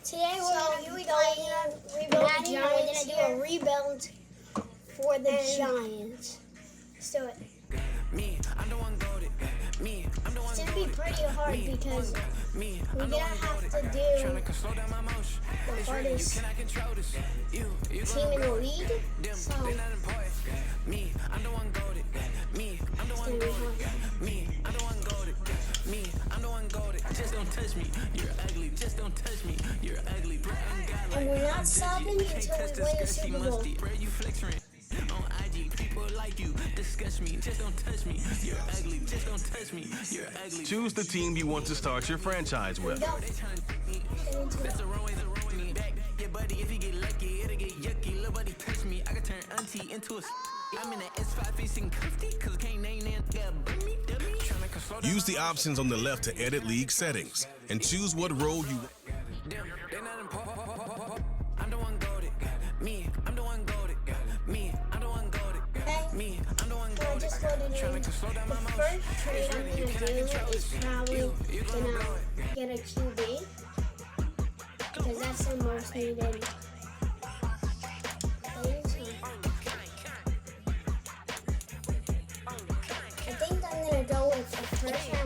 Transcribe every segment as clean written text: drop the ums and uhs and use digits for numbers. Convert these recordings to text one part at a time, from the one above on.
Today we're gonna do a rebuild for the Giants. Let's do it. It's gonna be pretty hard because we're gonna have to do the hardest team in the league. So it's gonna be hard. Just don't touch me, you're ugly. Just don't touch me, you're ugly. And we're not stopping until we win the Super Bowl. On IG, people like you disgust me. Just don't touch me, you're ugly. Just don't touch me, you're ugly. Choose the team you want to start your franchise with. That's the wrong way to me back. Yeah, buddy, if you get lucky, it'll get yucky. Nobody touch me, I can turn auntie into a. I'm in the S5 facing cuffy, cause I can't name that. Use the options on the left to edit league settings and choose what role you want. I'm the one goated. Me, I'm the one goated. Me, I'm the one goated. Me, I'm the one goated. The first trade I'm gonna do is probably gonna get a QB because that's the most needed thing. I think I'm gonna go with the first round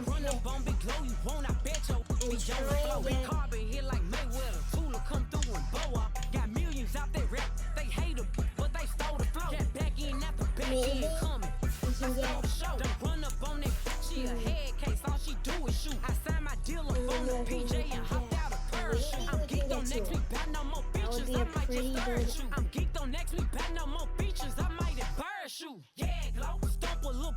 pick and try and get maybe we can get that would be a pretty good. I'm geeked on next week, back no more features. I might embarrass you. Yeah, glow. Stomp a little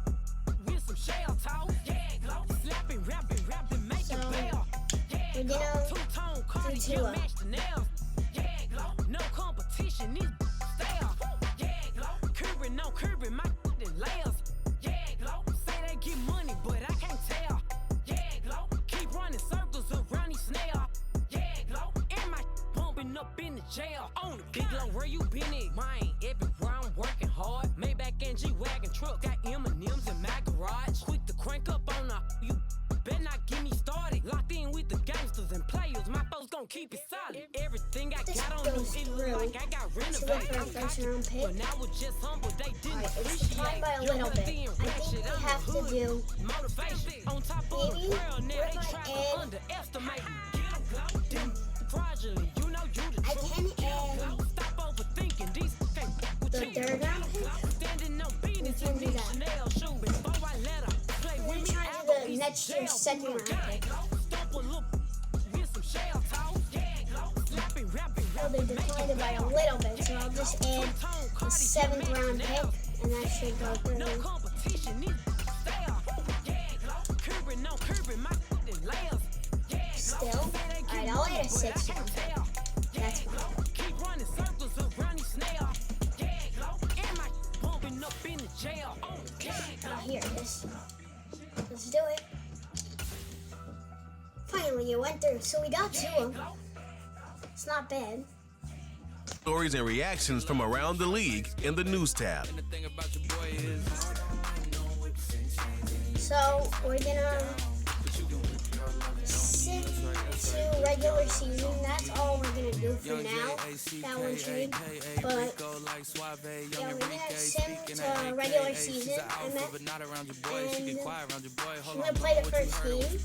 with some shell talk. Yeah, glow. Slapping, rapping, make it bell. Yeah, glow. Two-tone Cardi, you match the nails. Yeah, glow. No competition, these stale. Yeah, glow. Curbing, my layers. Yeah, glow. Say they get money, but I can't tell. Yeah, glow. Keep running circles around these snails. Yeah, glow. And my bumping up in the jail. On the big low, where you been at? Mine, everywhere I'm working hard. Maybach and G-Wagon truck, got M&M's in my garage. Quick to crank up on her, you better not get me started. Locked in with the gangsters and players, my folks gon' keep it solid. Everything I got on you, it look like I got renovated. I'm cocky, but now it's just humble, they didn't appreciate. By a little bit. I think we have to do motivation on top of the world, now they try to underestimate me. Fraudulent, you know you the I can add stop overthinking these the third round pick. standing on business We can do that. Chanel shoe before I let her play We're with me. trying to do the next year's second round pick. Stomp a little with some shell talk. Slapping, rapping, So they declined it by a little bit, so I'll just add a 7th round pick, and that should go no through. competition, these style. Curbing, my layers. Still, alright, I'll add a 6th round pick. That's fine. Keep running circles around these snails. And my bumping up in the jail. Oh, here it is. Let's do it. Finally, it went through. So we got 2 of them. It's not bad. Stories and reactions from around the league in the news tab. The thing about your boy is So we're gonna stick to regular season. That's all we're gonna do for now. That one trade. But yeah, we're gonna sim to regular season. And I'm gonna play the first game.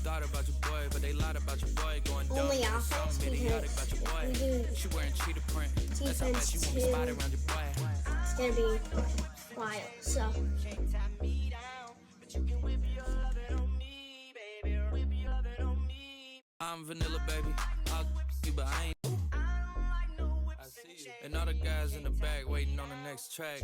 Only offense because we do defense too. It's gonna be wild. So. I'm vanilla, baby. I'll you, but I ain't. I see you. And all the guys in the back waiting on the next track.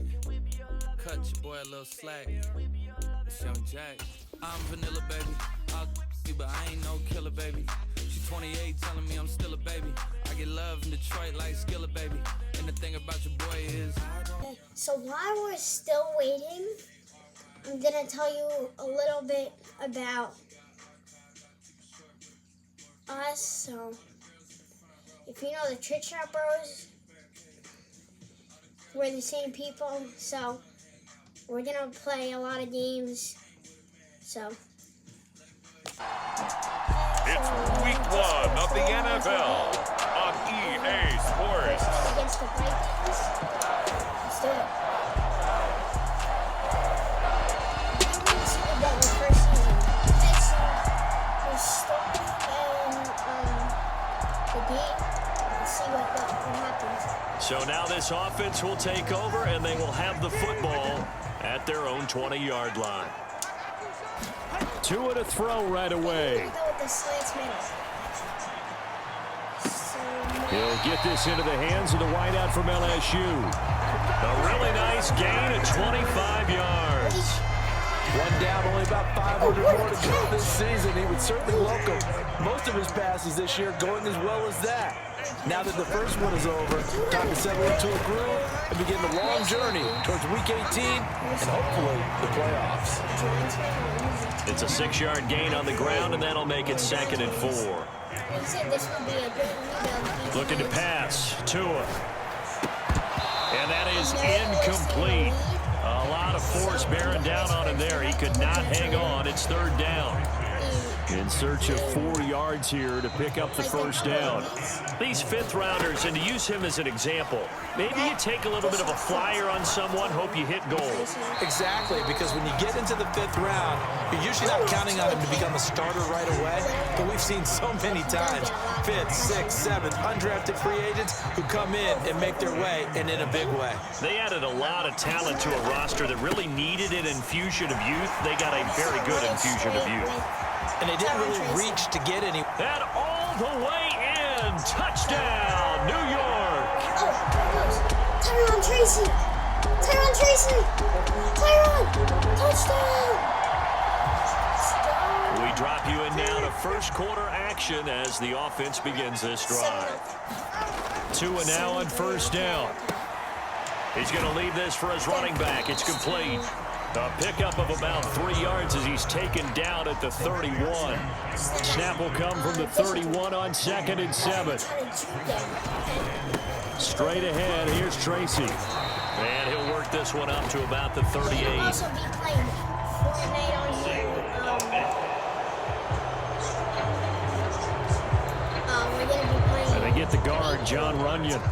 Cut your boy a little slack. It's Young Jack. I'm vanilla, baby. I'll you, but I ain't no killer, baby. She's 28, telling me I'm still a baby. I get love in Detroit like Skilla, baby. And the thing about your boy is. Okay, so while we're still waiting, I'm gonna tell you a little bit about us. So if you know the Trick Shot Bros, we're the same people, so we're gonna play a lot of games. So It's week 1 of the NFL on Let's see what happens. So now this offense will take over, and they will have the football at their own 20-yard line. Tua to throw right away. He'll get this into the hands of the wideout from LSU. A really nice gain of 25 yards. One down, only about 500 more to go this season. He would certainly welcome most of his passes this year going as well as that. Now that the first one is over, time to settle into a groove and begin the long journey towards Week 18 and hopefully the playoffs. It's a 6-yard gain on the ground, and that'll make it 2nd and 4. Looking to pass. Tua. And that is incomplete. A lot of force bearing down on him there. He could not hang on. It's 3rd down. In search of 4 yards here to pick up the first down. These 5th-rounders, and to use him as an example, maybe you take a little bit of a flyer on someone, hope you hit goals. Exactly, because when you get into the 5th round, you're usually not counting on him to become a starter right away. But we've seen so many times, 5th, 6th, 7th, undrafted free agents who come in and make their way, and in a big way. They added a lot of talent to a roster that really needed an infusion of youth. They got a very good infusion of youth. And they didn't really reach to get any. And all the way in. Touchdown, New York. Oh, Tyron Tracy. Tyron Tracy. Tyron. Touchdown. We drop you in now to first quarter action as the offense begins this drive. Tua now on first down. He's going to leave this for his running back. It's complete. A pickup of about 3 yards as he's taken down at the 31. Snap will come from the 31 on 2nd and 7. Straight ahead, here's Tracy. And he'll work this one up to about the 38. We'll also be playing Fortnite on here. We're going to be playing. And they get the guard, John Runyon.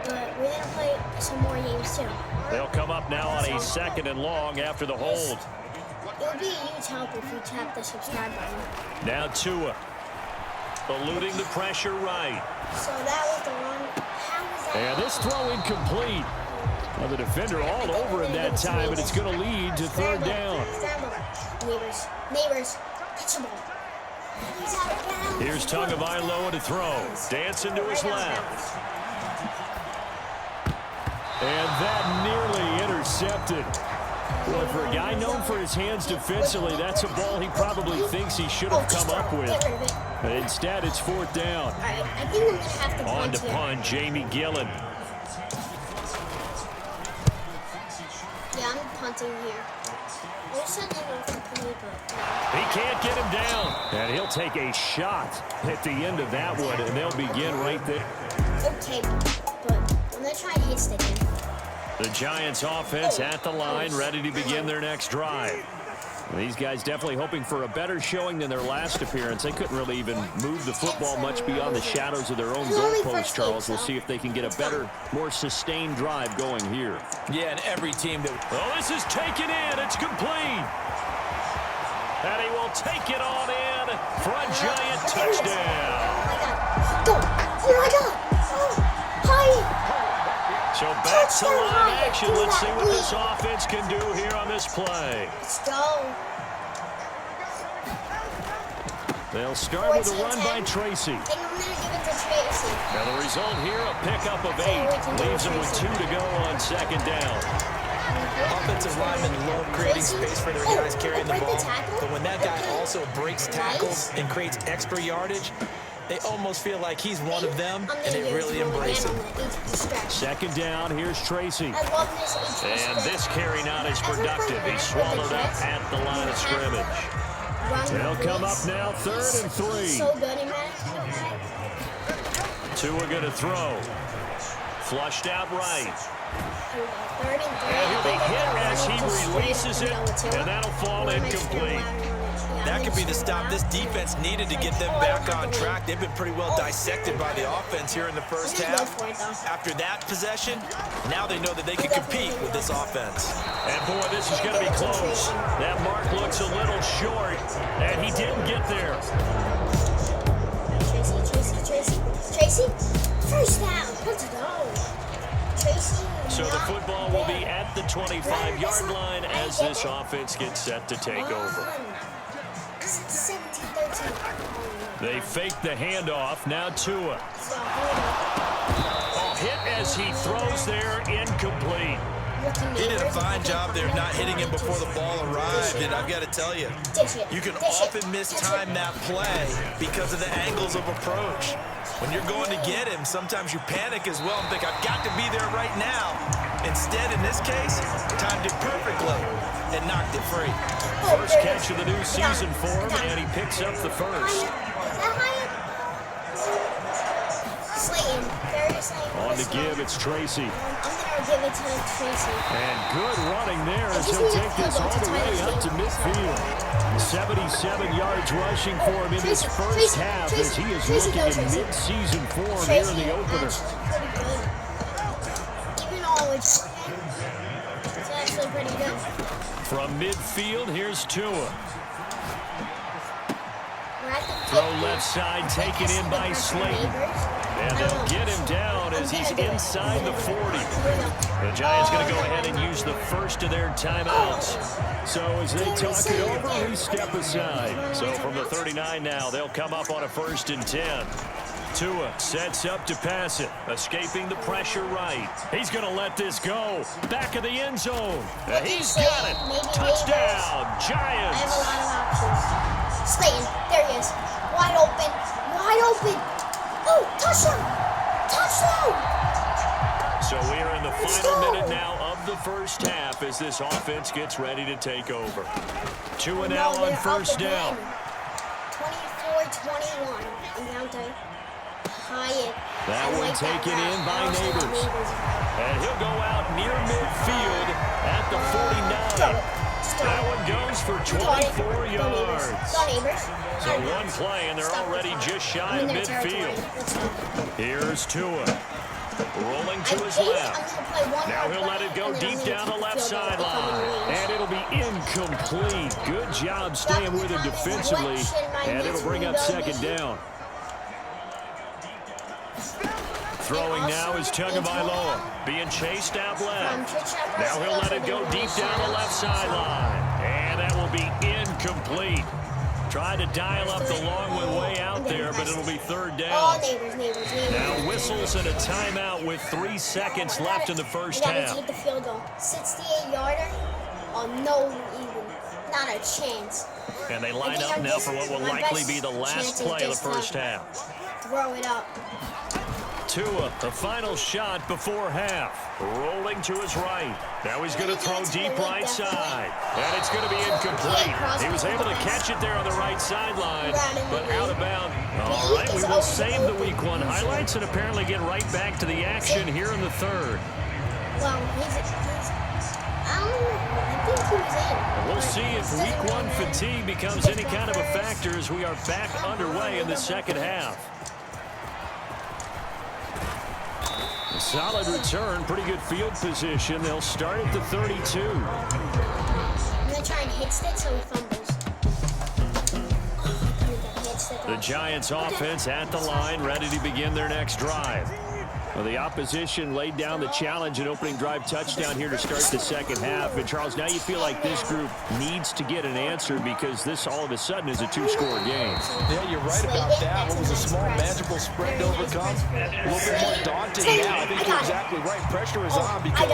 But we're going to play some more games too. They'll come up now on a 2nd and long after the hold. It would be a huge help if you tap the subscribe button. Now Tua, eluding the pressure right. So that was the wrong. How was that? And this throw incomplete. Well, the defender all over him that time, but it's going to lead to 3rd down. Neighbors, catch the ball. He's out of bounds. Here's Tagovailoa to throw. Dancing to his left. And that nearly intercepted. Boy, for a guy known for his hands defensively, that's a ball he probably thinks he should have come up with. Instead, it's 4th down. All right, I think I'm going to have to On punt to here. punt, Jamie Gillen. Yeah, I'm punting here. There's something incomplete, but He can't get him down. And he'll take a shot at the end of that one, and they'll begin right there. okay, but I'm going to try and hit stick him. The Giants offense at the line, ready to begin their next drive. These guys definitely hoping for a better showing than their last appearance. They couldn't really even move the football much beyond the shadows of their own goalpost, Charles. We'll see if they can get a better, more sustained drive going here. Yeah, and every team that. Oh, this is taken in. It's complete. And he will take it on in for a Giant touchdown. Go! Oh my God! Oh, hi! So back to live action. Let's see what this offense can do here on this play. Let's go. They'll start with a run by Tracy. I think I'm going to give it to Tracy. Now the result here, a pickup of 8. Leaves them with 2 to go on 2nd down. Offensive linemen love creating space for their guys carrying the ball. But when that guy also breaks tackles and creates extra yardage, they almost feel like he's one of them, and they really embrace him. 2nd down, here's Tracy. I love this. And this carry not as productive. He's swallowed up at the line of scrimmage. They'll come up now, 3rd and 3. So good in that. Tua going to throw. Flushed out right. Third and 3. And he'll be hit as he releases it, and that'll fall incomplete. That could be the stop this defense needed to get them back on track. They've been pretty well dissected by the offense here in the first half. After that possession, now they know that they can compete with this offense. And boy, this is going to be close. That mark looks a little short, and he didn't get there. Let's go. Tracy. So the football will be at the 25-yard line as this offense gets set to take over. 17-13. They fake the handoff. Now Tua. Oh, hit as he throws there, incomplete. He did a fine job there not hitting him before the ball arrived, and I've got to tell you, you can often mistime that play because of the angles of approach. When you're going to get him, sometimes you panic as well and think, I've got to be there right now. Instead, in this case, timed it perfectly and knocked it free. First catch of the new season for him, and he picks up the first. Slayton, on the give, it's Tracy. I'm going to give it to Tracy. And good running there as he'll take this all the way up to midfield. 77 yards rushing for him in his first half as he is looking in mid-season form here in the opener. Even though it's actually pretty good. From midfield, here's Tua. Throw left side, taken in by Slayton. And they'll get him down as he's inside the 40. The Giants going to go ahead and use the first of their timeouts. So as they talk it over, we step aside. So from the 39 now, they'll come up on a 1st and 10. Tua sets up to pass it, escaping the pressure right. He's going to let this go. Back of the end zone. He's got it. Touchdown, Giants. I have a lot of options. Slayton, there he is. Wide open. Wide open. Oh, touchdown! Touchdown! So we are in the final minute now of the first half as this offense gets ready to take over. Tua now on 1st down. 24-21. I'm down to Hyatt. That one taken in by Neighbors. And he'll go out near midfield at the 49. That one goes for 24 yards. So one play, and they're already just shy of midfield. Here's Tua. Rolling to his left. Now he'll let it go deep down the left sideline. And it'll be incomplete. Good job staying with him defensively. And it'll bring up 2nd down. Throwing now is Tagovailoa, being chased out left. Now he'll let it go deep down the left sideline. And that will be incomplete. Tried to dial up the long one way out there, but it'll be 3rd down. Now whistles and a timeout with 3 seconds left in the first half. Get the field goal. 68-yarder. Oh, no, even. Not a chance. And they line up now for what will likely be the last play of the first half. Throw it up. Tua, the final shot before half. Rolling to his right. Now he's going to throw deep right side. And it's going to be incomplete. He was able to catch it there on the right sideline, but out of bounds. All right, we will save the Week 1 highlights and apparently get right back to the action here in the 3rd. Well, I think he was in. We'll see if Week 1 fatigue becomes any kind of a factor as we are back underway in the 2nd half. Solid return, pretty good field position. They'll start at the 32. I'm going to try and hit it so he fumbles. The Giants offense at the line, ready to begin their next drive. Well, the opposition laid down the challenge and opening drive touchdown here to start the 2nd half. And, Charles, now you feel like this group needs to get an answer because this all of a sudden is a 2-score game. Yeah, you're right about that. What was a small, manageable spread to overcome? A little bit more daunting now. I think you're exactly right. Pressure is on because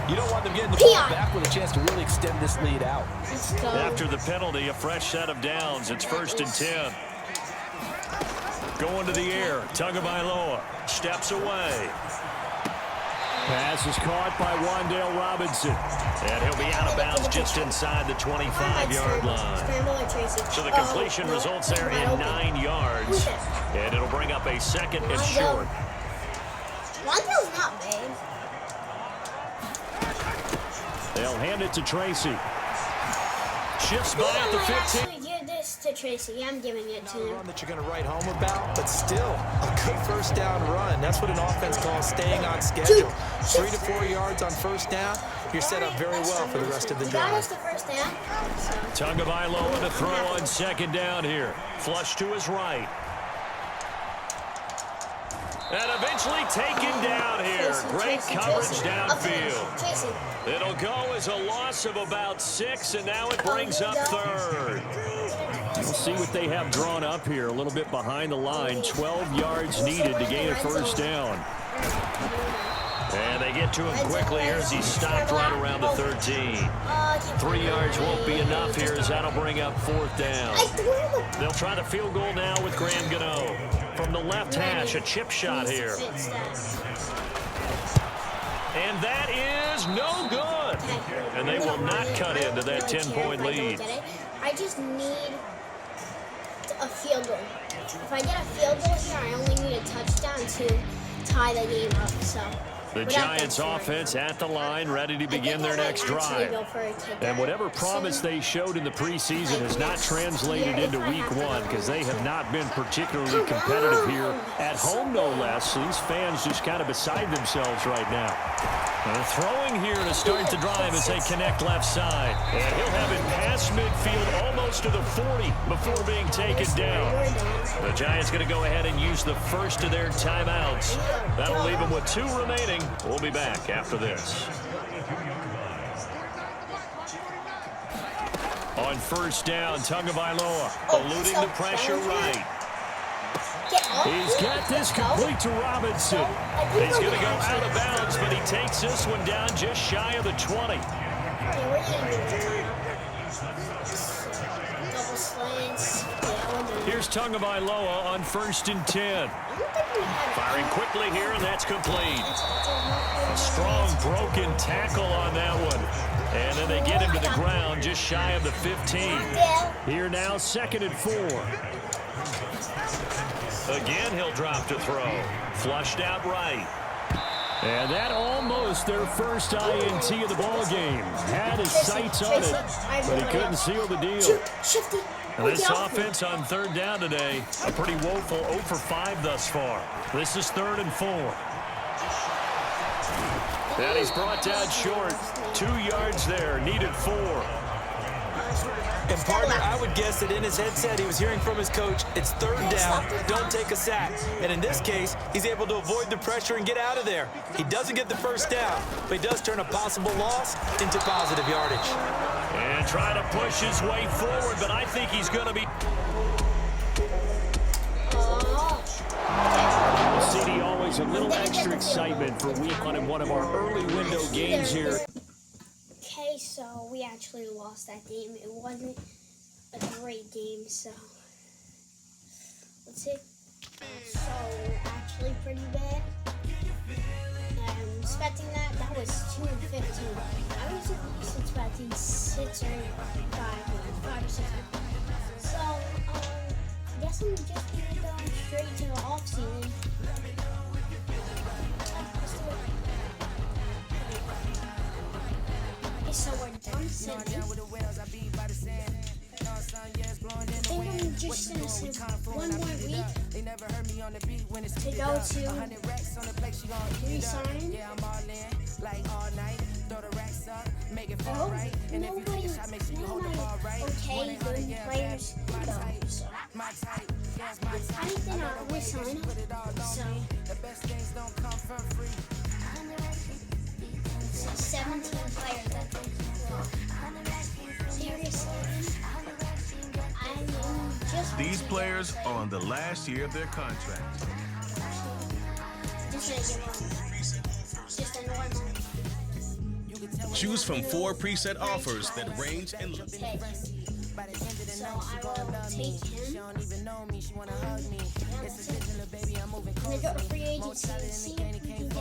you don't want them getting the ball back with a chance to really extend this lead out. After the penalty, a fresh set of downs. It's 1st and 10. Going to the air. Tagovailoa steps away. Pass is caught by Wan'Dale Robinson. And he'll be out of bounds just inside the 25-yard line. So the completion results there in 9 yards. And it'll bring up a 2nd and short. Wan'Dale's not bad. They'll hand it to Tracy. Shifts by at the 15. To Tracy, I'm giving it to him. Run that you're going to write home about, but still a good 1st down run. That's what an offense calls staying on schedule. 3 to 4 yards on 1st down. You're set up very well for the rest of the drive. That was the 1st down. Tagovailoa to throw on 2nd down here. Flush to his right. And eventually taken down here. Great coverage downfield. It'll go as a loss of about 6, and now it brings up third. We'll see what they have drawn up here. A little bit behind the line. 12 yards needed to gain a first down. And they get to him quickly here as he's stopped right around the 13. 3 yards won't be enough here as that'll bring up 4th down. They'll try the field goal now with Graham Gano. From the left hash, a chip shot here. And that is no good. And they will not cut into that 10-point lead. I just need a field goal. If I get a field goal here, I only need a touchdown to tie the game up. So the Giants offense at the line, ready to begin their next drive. And whatever promise they showed in the preseason has not translated into week 1 because they have not been particularly competitive here at home, no less. So these fans just kind of beside themselves right now. And throwing here to start the drive as they connect left side. And he'll have it past midfield almost to the 40 before being taken down. The Giants going to go ahead and use the first of their timeouts. That'll leave them with 2 remaining. We'll be back after this. On first down, Tagovailoa eluding the pressure right. He's got this complete to Robinson. He's going to go out of bounds, but he takes this one down just shy of the 20. Here's Tagovailoa on 1st and 10. Firing quickly here, and that's complete. A strong broken tackle on that one. And then they get him to the ground just shy of the 15. Here now, 2nd and 4. Again, he'll drop to throw. Flushed out right. And that almost their first INT of the ball game. Had his sights on it, but he couldn't seal the deal. And this offense on 3rd down today, a pretty woeful 0 for 5 thus far. This is 3rd and 4. And he's brought down short. 2 yards there, needed 4. And partner, I would guess that in his headset he was hearing from his coach, it's 3rd down, don't take a sack. And in this case, he's able to avoid the pressure and get out of there. He doesn't get the first down, but he does turn a possible loss into positive yardage. And try to push his way forward, but I think he's going to be... CD, always a little extra excitement for week 1 in one of our early window games here. Okay, so we actually lost that game. It wasn't a great game, so let's see. So actually pretty bad. I'm expecting that. That was 2 and 15. I was at least expecting 6 or 5 or 6. So I guess I'm just gonna go straight to the off season. So we're done sitting. I think I'm just gonna sit 1 more week to go to resign. I hope none of my okay good players go. So I think I'll resign. So 17 players. These players are on the last year of their contract. Choose from 4 preset offers that range in... So I will take him. I'm going to go to free agency and see if we can get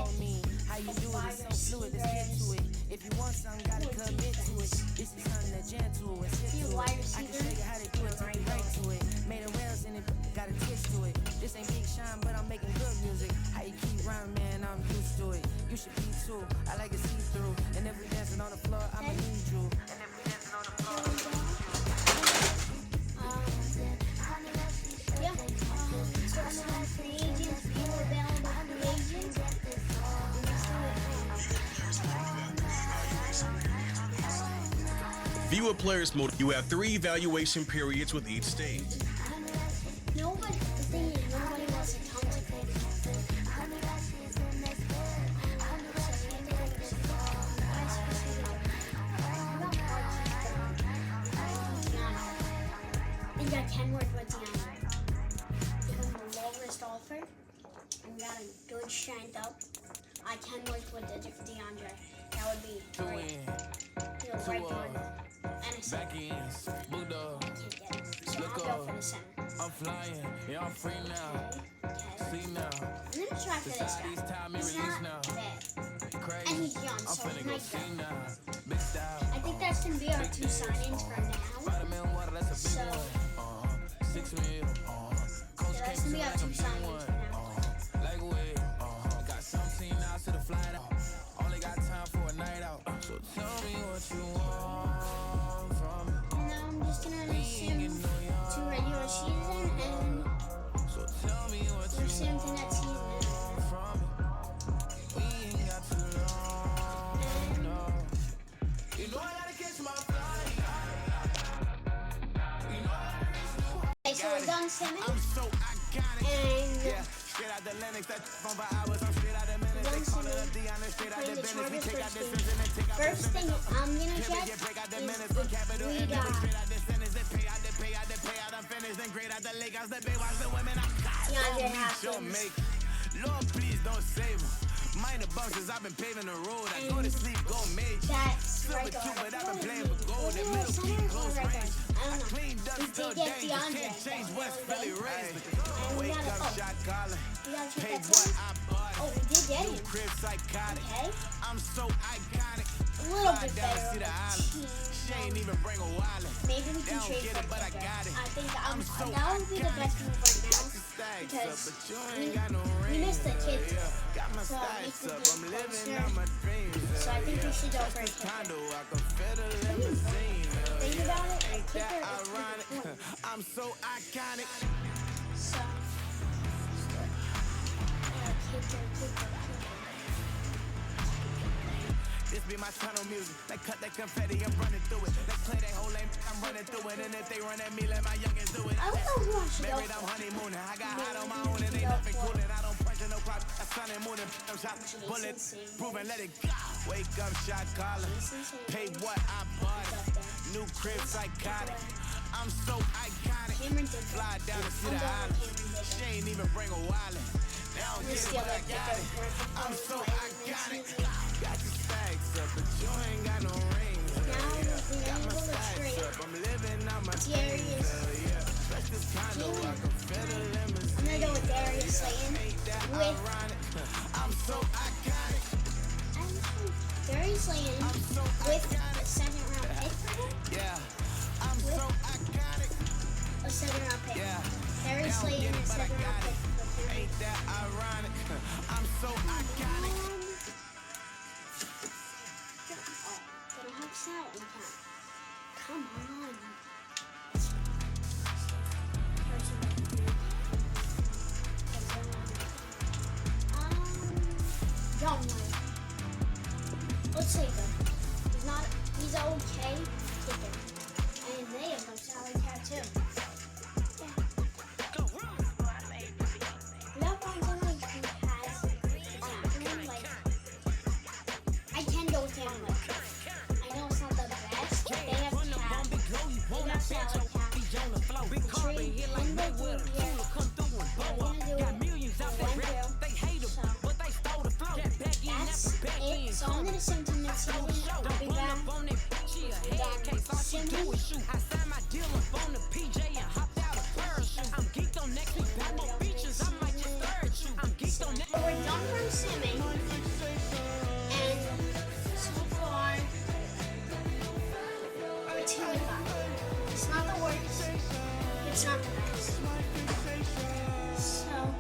wide receivers. If you want something, gotta commit to it. This is something that gentle is. Wide receiver. I can show you how to do it, turn it right to it. Made a rails in it, got a twist to it. This ain't Big Sean, but I'm making good music. How you keep rhyming, man, I'm used to it. You should be too. I like it see-through. And if we dancing on the floor, I'ma need you. And if we dancing on the floor, free agents, people available free agents. View a player's mode. You have 3 evaluation periods with each stage. Nobody wants to come to and got a good strength up, I can work with DeAndre. That would be great. He'll right guard and a center. I can't get it. So I'll go for the center. I'm flying, yeah, I'm free now. Okay. See now. I'm gonna try for this guy. He's not bad. And he's young, so he might go. I think that's gonna be our 2 signings for now. So, that's gonna be our 2 signings for now. Got 17 hours to the flight out. Only got time for a night out. So tell me what you want from me. And now I'm just gonna sim 2 regular season and So tell me what we're sim to next season. from me. We ain't got too long. No. You know I gotta catch my flight. You know I Okay, so we're done simming. I'm so iconic. And Straight out the Lennox, that's from for hours. I'm straight out the minutes. They call it a Deanna, straight out the business. We take out this and then take out first thing I'm gonna check is break out the if minutes from capital we and got straight out the sentence. They pay out, they pay out, they pay out. I'm finished. Then great out the Lakers, the Bay watch the women. I DeAndre sure Hopkins. make. Lord, please don't save them. Minor bumps as I've been paving the road. I go to sleep, go major. That's Silver right too, guard. but I've been playing with gold. Was And it middle center keep or close right range. guard? I I don't know. cleaned up, We still did get dangerous. DeAndre. Can't change what's Okay. Philly raised. And we Wake gotta, up, shot calling. we gotta check Paid that what center. I bought. Oh, we did get New him. crib psychotic. Okay. I'm so iconic. A little bit Fly down to better see of the a island. team. She ain't even bring a wallet. Maybe we They can don't trade get for it, but I kicker. got it. I think I'm so that would be the best move right now Stacks up, because but you ain't got no we ring. missed the kid. Got my So it stacks makes the up. game I'm living closer. out my dreams. So I think we should go for a Just kicker. condo, I can fit a limousine. Think about it. A Ain't kicker that is ironic? pretty cool. I'm so iconic. So, kicker. This be my tunnel music. They cut that confetti, I'm running through it. They play that whole lane, I'm running through it. And if they run at me, let my youngins do it. I don't know who I should go Married, I'm for. honeymooning. I got hot on my Maybe own and we ain't go nothing for cooling. I don't punch no clock. I sun and moon and I'm shot bullets. Sanders. Proven, let it go. Wake up, shot calling. Jason Sanders. Pay what I bought Up it. there. New crib psychotic. I'm so iconic. Cameron did Fly that. down to see I'm the going island. with Cameron She Dicker. ain't even bring a wallet. They don't Let's get it, steal but I that got kicker. it. I'm so iconic. Now Got your stacks up, but you ain't got no rings. we're gonna Got my go stacks straight. up, I'm living out my Darius. That's this condo, I can fit a limousine. I'm gonna go with Darius Slayton Ain't that with ironic? I'm so iconic. Darius Slayton with a 7th round pick for him. Yeah, I'm so iconic. A 7th round pick. Yeah, Darius Slayton and a 7th round pick for him. ain't that ironic? I'm so iconic. They don't have salad in town. Come on. Don't worry. Let's take him. He's okay. Take him. And they have no salary cap too. Without finding someone who has him, like, I can go with him. Like, I know it's not the best, but they have cap. They got salary cap. The trade can go through here. We're gonna do it. Went through. So, that's it. So I'm gonna send to next season. I'll be back. Send me. I signed my deal up on the PJ and hopped out of parachute. I'm geeked on next week, got more features, I might just third you. I'm geeked on next. So we're done from simming. And so far, we're 2-5. It's not the worst. It's not the best. So,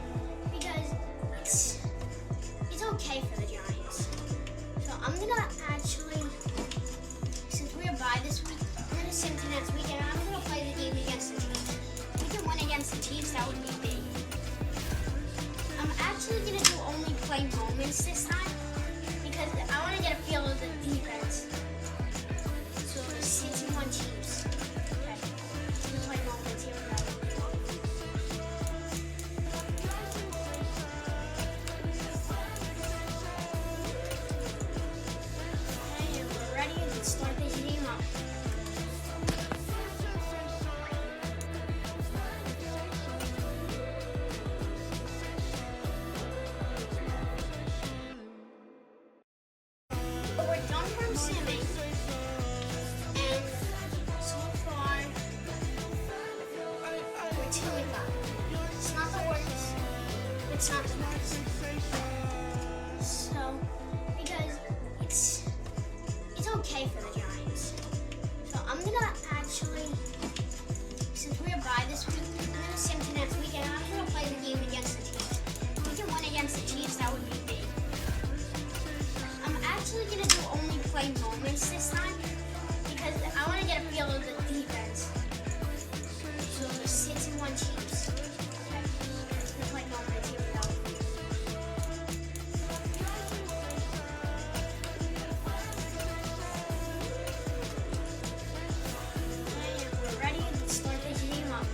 because it's okay for the Giants. So I'm gonna actually, since we're bye this week, I'm gonna sim to next week and I'm gonna play the game against the Chiefs. If we can win against the Chiefs, that would be big. I'm actually gonna do only play moments this time because I want to get a feel of the defense. So 61 Chiefs. Okay. So play moments. Here we go. Okay, and we're ready. Let's start this game up. Sammy. And so far, we're 2-5. It's not the worst. It's not the worst. So, because it's okay for the Giants. So I'm gonna actually, since we're by this week, I'm gonna sim to next week, and I'm gonna play the game against the Chiefs. If we can win against the Chiefs, that would be big. I'm actually gonna do only play moments this time because I want to get a feel of the defense. So the 6-1 Chiefs. Okay. Let's play moments. Here we go. And we're ready. Let's start this game up.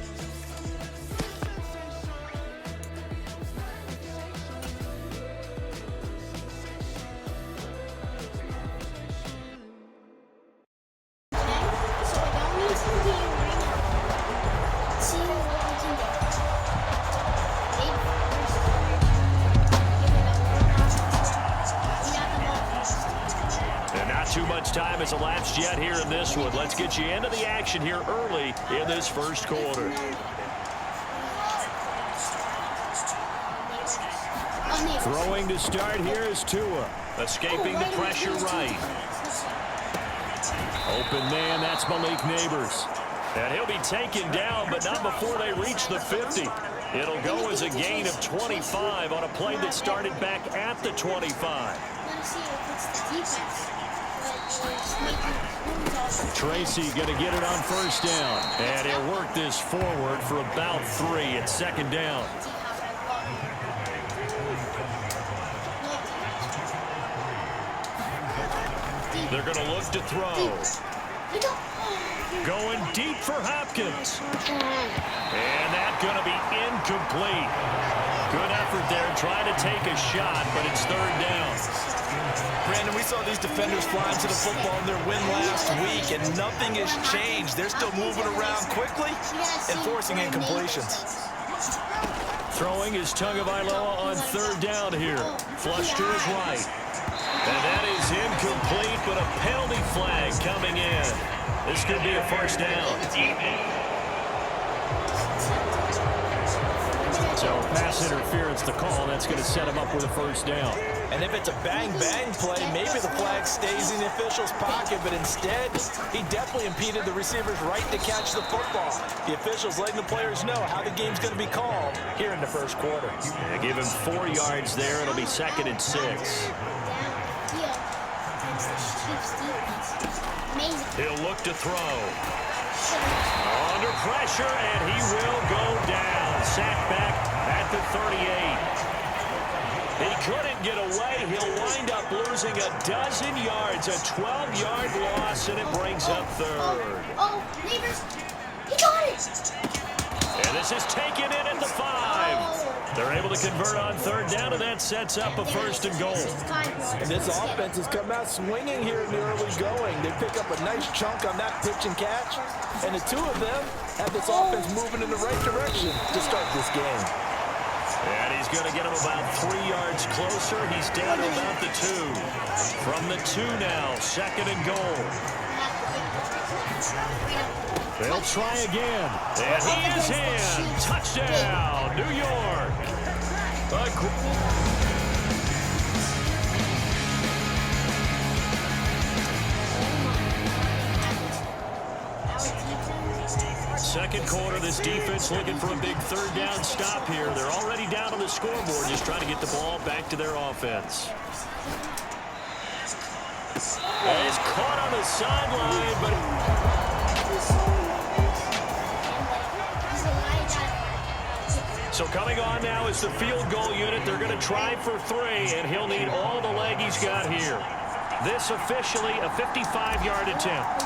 And not too much time has elapsed yet here in this one. Let's get you into the action here early in this first quarter. Throwing to start here is Tua. Escaping the pressure right. Open man, that's Malik Neighbors. And he'll be taken down, but not before they reach the 50. It'll go as a gain of 25 on a play that started back at the 25. Tracy going to get it on first down. And he'll work this forward for about 3 at second down. They're going to look to throw. Going deep for Hopkins. And that's going to be incomplete. Good effort there trying to take a shot, but it's third down. Brandon, we saw these defenders flying to the football in their win last week, and nothing has changed. They're still moving around quickly and forcing incompletions. Throwing is Tagovailoa on third down here. Flush to his right. And that is incomplete, but a penalty flag coming in. This could be a first down. So pass interference to call. That's going to set him up with a first down. And if it's a bang-bang play, maybe the flag stays in the official's pocket, but instead, he definitely impeded the receiver's right to catch the football. The official's letting the players know how the game's going to be called here in the first quarter. Yeah, give him 4 yards there. It'll be 2nd and 6. He'll look to throw. Under pressure, and he will go down. Sacked back at the 38. He couldn't get away. He'll wind up losing a dozen yards, a 12-yard loss, and it brings up third. Oh, Neighbors, he got it. And this is taken in at the 5. They're able to convert on third down, and that sets up a 1st and goal. And this offense has come out swinging here in the early going. They pick up a nice chunk on that pitch and catch, and the two of them have this offense moving in the right direction to start this game. And he's going to get him about 3 yards closer. He's down to about the 2. From the 2 now, 2nd and goal. They'll try again. And he is in. Touchdown, New York. Second quarter, this defense looking for a big third down stop here. They're already down on the scoreboard, just trying to get the ball back to their offense. And he's caught on the sideline, but so coming on now is the field goal unit. They're going to try for 3, and he'll need all the leg he's got here. This officially a 55-yard attempt.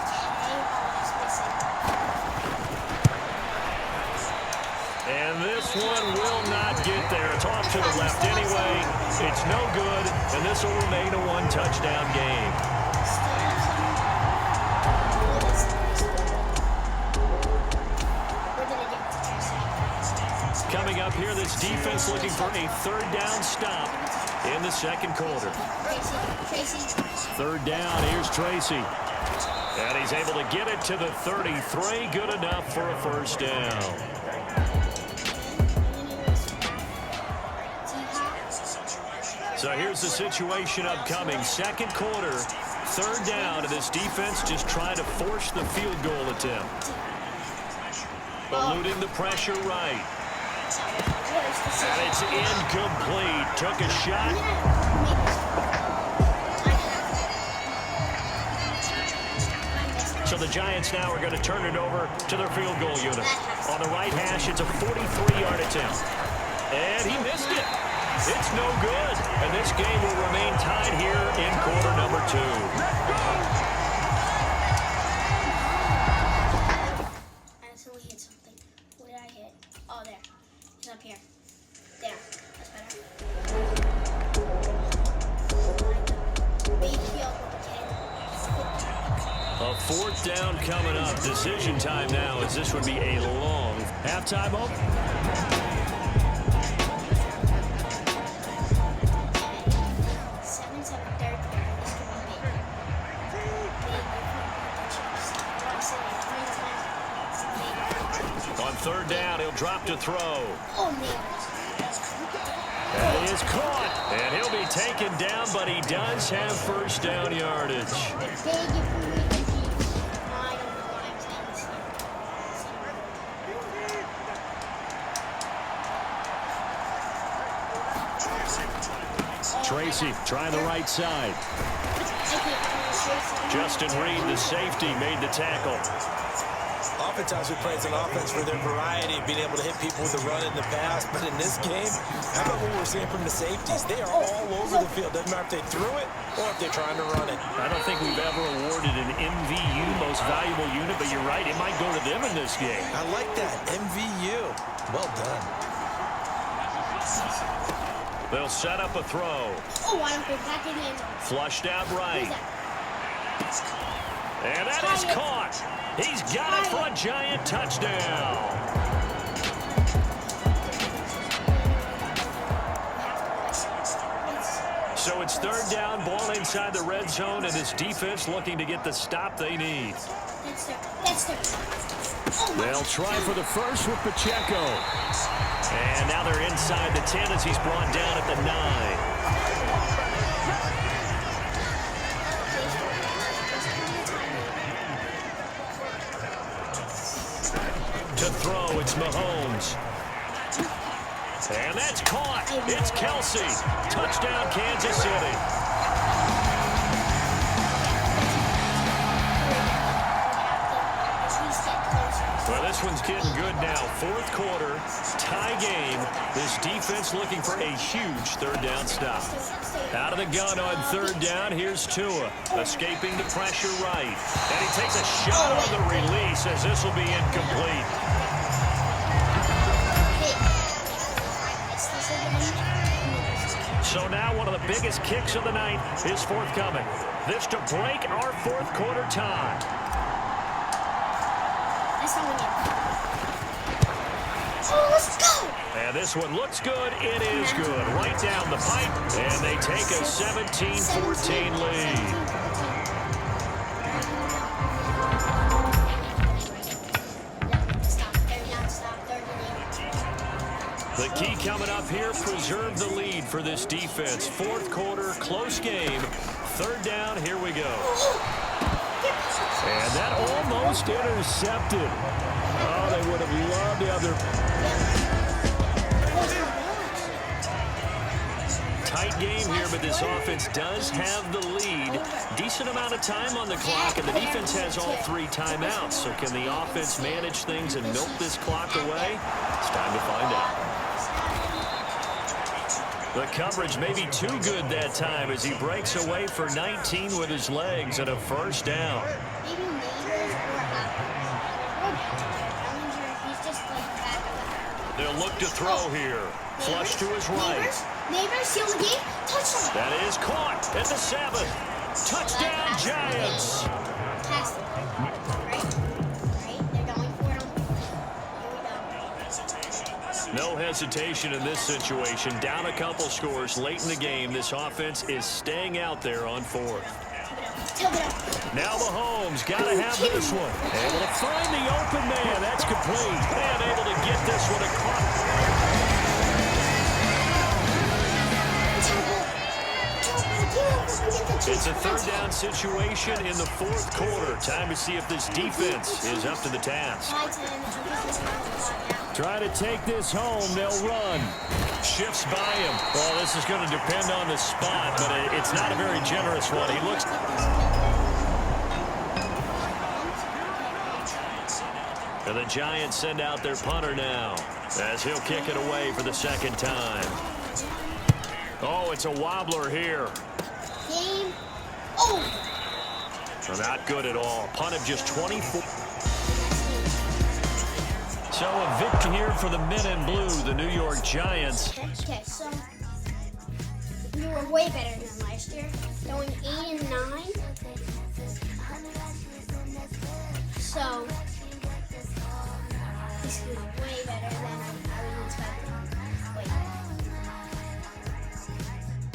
And this one will not get there. It's off to the left anyway. It's no good, and this will remain a 1-touchdown game. coming up here. This defense looking for a third down stop in the second quarter. Third down, here's Tracy. And he's able to get it to the 33. Good enough for a first down. So here's the situation upcoming. Second quarter, third down, and this defense just trying to force the field goal attempt. Eluding the pressure right. And it's incomplete. Took a shot. So the Giants now are going to turn it over to their field goal unit. On the right hash, it's a 43-yard attempt. And he missed it. It's no good. And this game will remain tied here in quarter number 2. I accidentally hit something. What did I hit? Oh, there. It's up here. There. That's better. Big field goal, kid. A fourth down coming up. Decision time now, as this would be a long halftime open. 7-7 third quarter. This could be big. On third down, he'll drop to throw. Oh, man. And he is caught. And he'll be taken down, but he does have first down yardage. Tracy trying the right side. Justin Reed, the safety, made the tackle. Oftentimes we praise an offense for their variety of being able to hit people with the run in the pass, but in this game, how about what we're seeing from the safeties? They are all over the field. Doesn't matter if they threw it or if they're trying to run it. I don't think we've ever awarded an MVU, most valuable unit, but you're right, it might go to them in this game. I like that, MVU. Well done. They'll set up a throw. Oh, I don't go back in the end zone. Flushed out right. And that is caught. He's got it for a Giant touchdown. So it's third down, ball inside the red zone, and this defense looking to get the stop they need. That's their. They'll try for the first with Pacheco. And now they're inside the 10 as he's brought down at the 9. To throw, it's Mahomes. And that's caught. It's Kelsey. Touchdown, Kansas City. Well, this one's getting good now. Fourth quarter, tie game. This defense looking for a huge third down stop. Out of the gun on third down, here's Tua. Escaping the pressure right. And he takes a shot on the release as this will be incomplete. So now one of the biggest kicks of the night is forthcoming. This to break our fourth quarter tie. Oh, let's go! And this one looks good. It is good. Right down the pipe. And they take a 17-14 lead. The key coming up here, preserve the lead for this defense. Fourth quarter, close game. Third down, here we go. And that almost intercepted. Oh, they would have loved the other. Tight game here, but this offense does have the lead. Decent amount of time on the clock, and the defense has all 3 timeouts. So can the offense manage things and milk this clock away? It's time to find out. The coverage may be too good that time as he breaks away for 19 with his legs and a first down. They'll look to throw here. Flush to his right. Neighbors, seal the game. Touchdown. That is caught at the 7. Touchdown, Giants. Pass it. Right? They're going for it. Here we go. No hesitation in this situation. Down a couple scores late in the game. This offense is staying out there on fourth. Now Mahomes got to have this one. Able to find the open man. That's complete. And able to get this one across. It's a third down situation in the fourth quarter. Time to see if this defense is up to the task. Try to take this home. They'll run. Shifts by him. Well, this is going to depend on the spot, but it's not a very generous one. He looks... And the Giants send out their punter now as he'll kick it away for the second time. Oh, it's a wobbler here. Game over. Not good at all. Punt of just 24. So a victory here for the men in blue, the New York Giants. Okay, so we were way better than last year, going 8-9. So this is way better than I was expecting. Wait.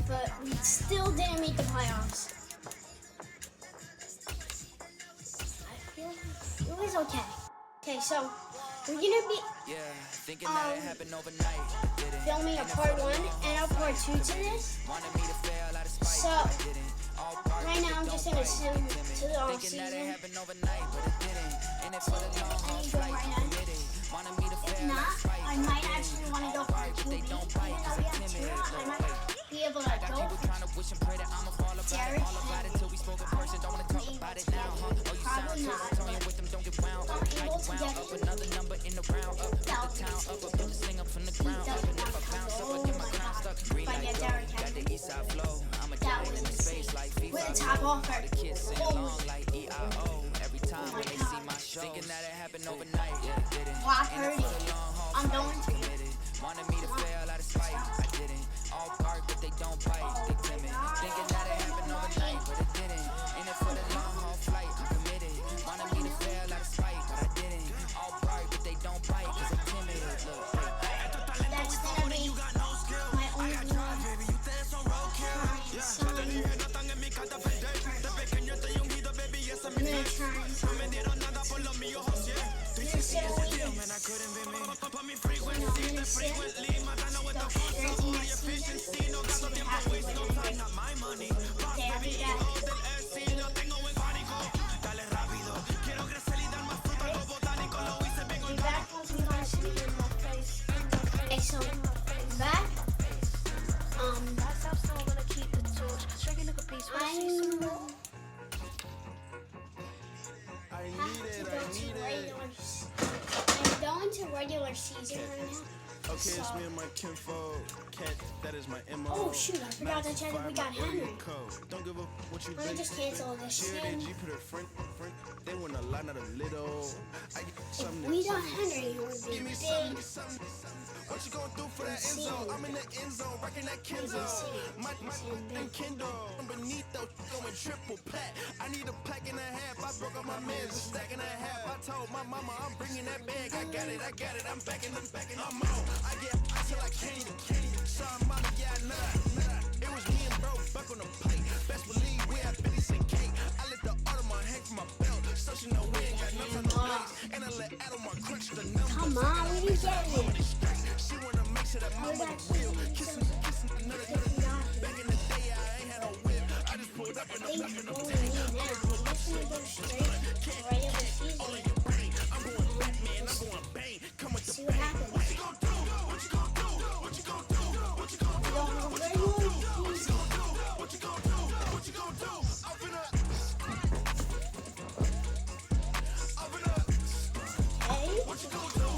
But we still didn't meet the playoffs. I feel it was okay. Okay, so we're gonna be filming a part 1 and a part 2 to this. So right now I'm just gonna sim to the off season. I need to go right now. If not, I might actually want to go for a QB. Even though we have 2, I might be able to go for Derek. Probably not. I'm able to get if I get Derek Henry. That was insane. With a top offer. Brock Purdy. I'm going to. That's gonna be my only one. I'm gonna try something. So back, I'm going to regular season right now. Okay, it's me and my kinfolk. Cat, that is my MO. Oh shoot, I forgot to check if we got Henry. Don't give up what you Let me just cancel this thing. put her friend. They want a lot, not a little. If we got Henry, it would be big. What you gonna do for that end zone? I'm in the end zone, rocking that Kenzo. My Kindle. Beneath though, going triple plat. I need a pack and a half. I broke up my meds, a stack and a half. I told my mama I'm bringing that bag. I got it. I'm backing, I'm on. I get till I can't even. Sorry, mama, yeah, nah. It was me and bro, back on the plate. Best believe we had 50 cent cake. I let the Audemars hang from my belt. So she know we ain't got nothing to place. And I let Audemars crunch the numbers. Come on, what are you getting? She wanna make sure that mama real. Kissing another. Back in the day, I ain't had no whip. I just pulled up and I'm Right over the season. I'm going Batman, I'm going bang. Come with the See what happens. What you gonna do? What you gonna do? What you gonna do? What you gonna do? What you gonna do? What you gonna do? Open up. Hey? What you gonna do?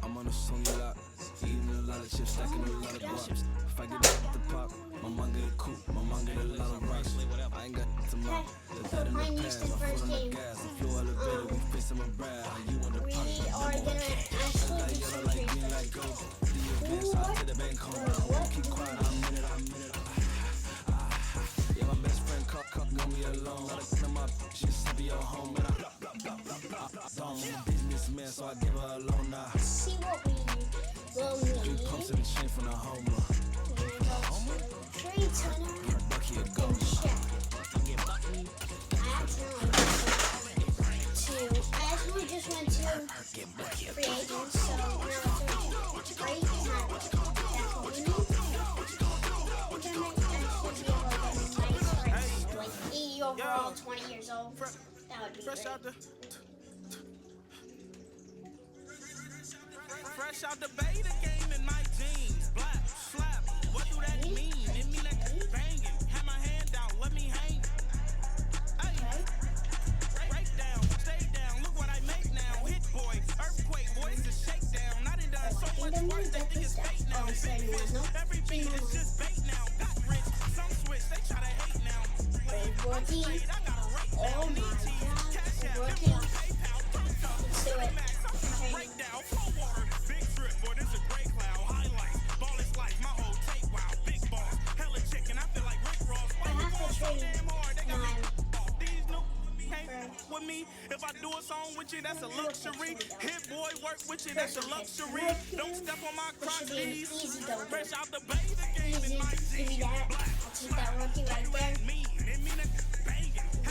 I'm on a song you lot. Eating a lot of chips, stacking a lot of guap. If I get up the pop, my mom get a coupe, my mom get a lot of rocks. I ain't got to mop. So mine used the first game. We are gonna actually Yeah, my best friend cup got me alone. Let her come up, she's be your home. And I businessman, so I give her a loan now. see what Oklahoma. Trade center and check. I actually just went to free agents, so now it's great. That's what we need. We're gonna actually be able to get nice rights, like 80 overall, 20 years old. That would be great. Fresh out the beta game in my jeans. Black, slap, what do that mean? It mean that banging. Have my hand out, let me hang. Hey, break down, stay down. Look what I make now. Hit boy, earthquake, boys is shakedown. I done done so much work, they think it's fake now. Big fish, every beat is just bait now. Got rich, some switch, they try to hate now. Rookie. Oh my god. Rookie. Let's do it. Breakdown, flow water, big trip, boy, this a great cloud. Highlights, ball is life, my whole take, wow. Big balls, hella chicken, I feel like Rick Ross. I have to trade mine. These new can't with me. If I do a song with you, that's a luxury. Hit boy, work with you, that's a luxury. Don't step on my cross knees. Fresh out the bay, the game in my Give me that. I'll take that rookie right there.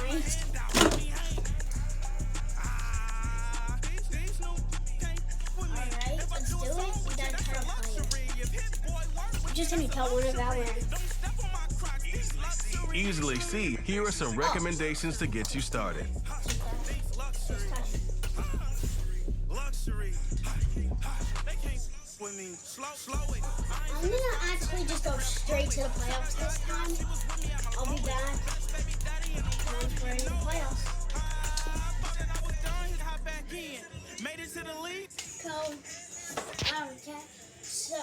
Nice. Alright, let's do it. We got a turtle player. I'm just gonna tell one of our Easily see, here are some recommendations to get you started. I'm gonna actually just go straight to the playoffs this time. I'll be back for the playoffs. Made it to the league. Okay, so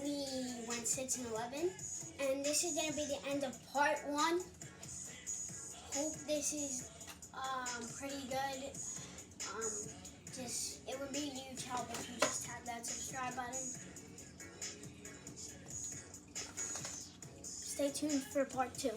we went 6-11, and this is gonna be the end of part 1. Hope this is pretty good. It would be a huge help if you just tap that subscribe button. Stay tuned for part 2.